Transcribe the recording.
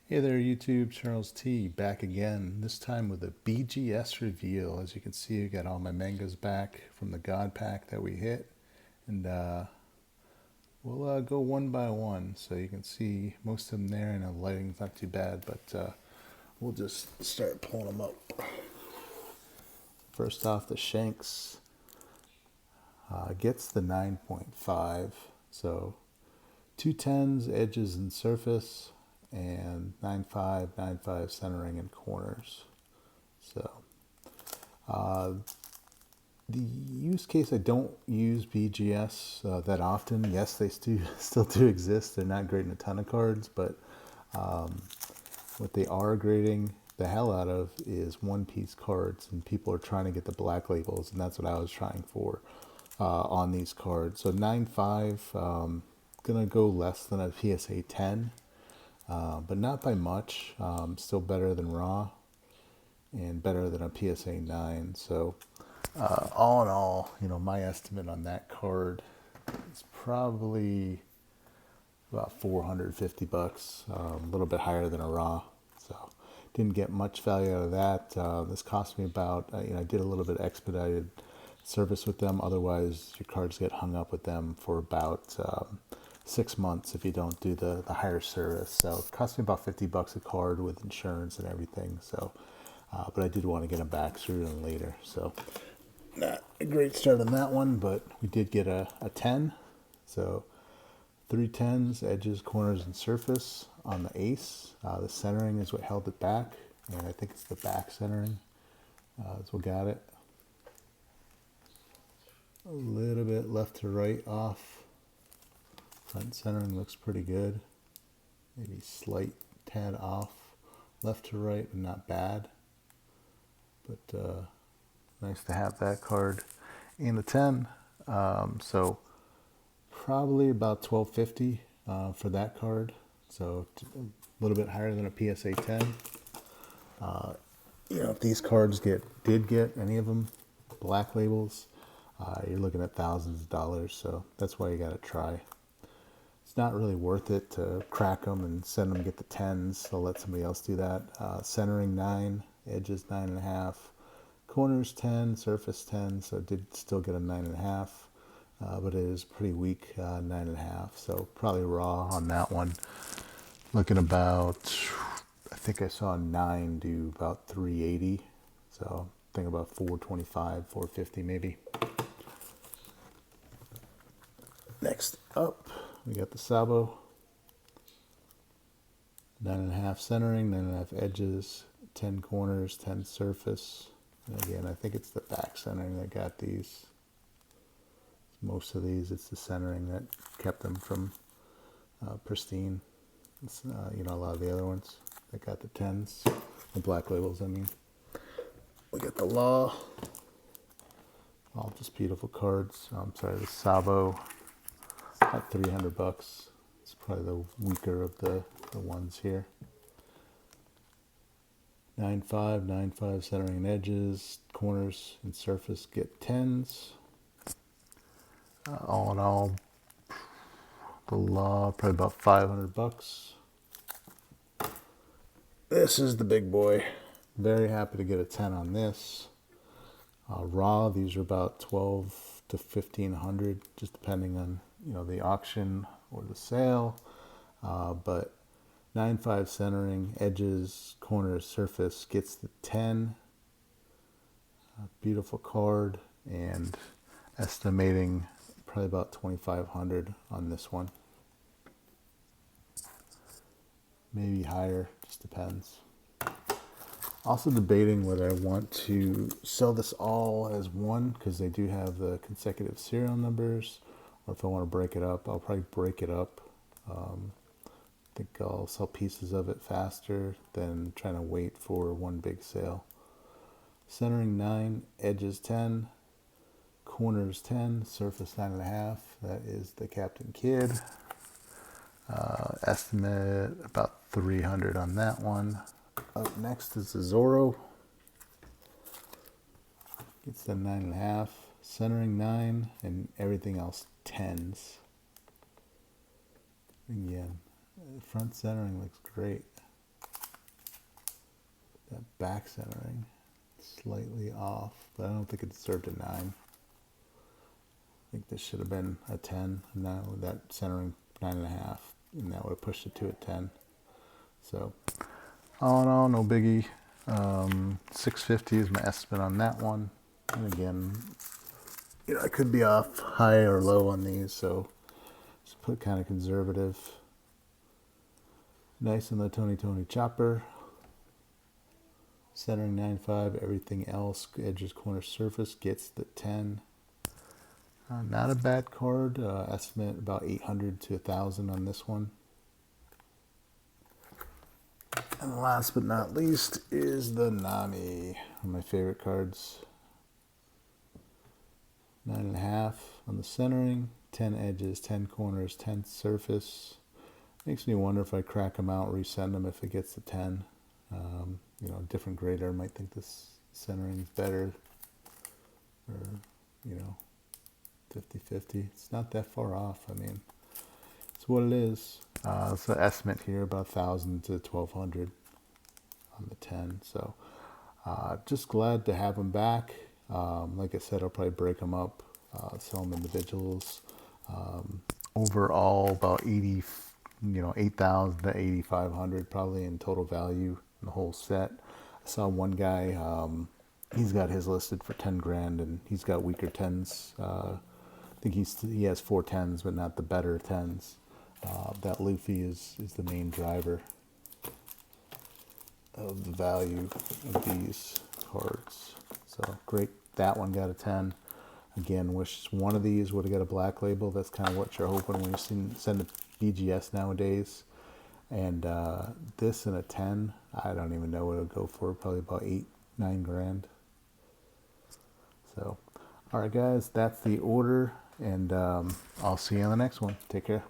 Hey there YouTube, Charles T back again, this time with a BGS reveal. As you can see, I got all my mangas back from the God Pack that we hit, and we'll go one by one so you can see most of them there, and the lighting's not too bad, but we'll just start pulling them up. First off, the Shanks gets the 9.5, so 2 10s, edges and surface, and 9.5, 9.5 centering and corners. So the use case, I don't use BGS that often. Yes, they still do exist. They're not grading a ton of cards, but what they are grading the hell out of is one-piece cards, and people are trying to get the black labels, and that's what I was trying for on these cards. So 9.5, gonna go less than a PSA 10, but not by much. Still better than raw and better than a PSA 9. So all in all, my estimate on that card is probably about 450 bucks, a little bit higher than a raw. So didn't get much value out of that. This cost me about, I did a little bit expedited service with them. Otherwise, your cards get hung up with them for about 6 months if you don't do the higher service. So it cost me about 50 bucks a card with insurance and everything. So, but I did want to get them back sooner than later. So not a great start on that one, but we did get a 10. So 3 10s, edges, corners, and surface on the Ace. The centering is what held it back, and I think it's the back centering that's what got it. A little bit left to right off. Front centering looks pretty good. Maybe slight tad off. Left to right, but not bad. But nice to have that card in the 10. So probably about 1250 for that card. So a little bit higher than a PSA 10. If these cards did get any of them black labels, you're looking at thousands of dollars. So that's why you got to try. It's not really worth it to crack them and send them get the 10s. So let somebody else do that. Centering 9, edges 9.5, corners 10, surface 10. So it did still get a 9.5. But it is pretty weak, 9.5. So probably raw on that one. Looking about, I think I saw 9 do about 380. So I think about 425, 450 maybe. Next up, we got the Sabo. 9.5 centering, 9.5 edges, 10 corners, 10 surface. And again, I think it's the back centering that got these. Most of these, it's the centering that kept them from pristine. It's, a lot of the other ones that got the 10s, the black labels, I mean. We got the Law, all just beautiful cards. I'm sorry, the Sabo, about 300 bucks. It's probably the weaker of the ones here. 9.5, 9.5 centering and edges, corners and surface get 10s. All in all, the Law, probably about 500 bucks. This is the big boy. Very happy to get a 10 on this. Raw, these are about 12 to 1500, just depending on the auction or the sale. But 9.5 centering, edges, corners, surface gets the 10. Beautiful card, and estimating probably about 2,500 on this one. Maybe higher, just depends. Also debating whether I want to sell this all as one, because they do have the consecutive serial numbers, or if I want to break it up. I'll probably break it up. I think I'll sell pieces of it faster than trying to wait for one big sale. Centering 9, edges 10, corners 10, surface 9.5. That is the Captain Kidd. Estimate about 300 on that one. Up next is the Zoro. Gets the 9.5, centering 9, and everything else 10s. Again, front centering looks great. back centering. Slightly off, but I don't think it deserved a 9. I think this should have been a 10. And now that centering 9.5, and that would have pushed it to a 10. So all in all, no biggie. 650 is my estimate on that one. And again, you know, I could be off high or low on these, so just put kind of conservative. Nice in the Tony chopper. Centering 9.5. Everything else, edges, corner, surface, gets the 10. Not a bad card. Estimate about 800 to 1,000 on this one. And last but not least is the Nami, one of my favorite cards. 9.5 on the centering, 10 edges, 10 corners, 10 surface. Makes me wonder if I crack them out, resend them if it gets to 10. You know, a different grader might think this centering is better, or, you know, 50-50. It's not that far off. I mean, it's what it is. It's an estimate here about 1,000 to 1,200 on the 10. So just glad to have them back. Like I said, I'll probably break them up, sell them individuals. Overall, about 80, you know, 8,000 to 8,500 probably in total value in the whole set. I saw one guy, he's got his listed for 10 grand, and he's got weaker 10s. I think he has 4 10s, but not the better 10s. That Luffy is the main driver of the value of these cards. So great, that one got a 10. Again, wish one of these would have got a black label. That's kind of what you're hoping when you send a BGS nowadays. And this and a 10, I don't even know what it would go for. Probably about 8-9 grand. So, all right, guys, that's the order. And I'll see you on the next one. Take care.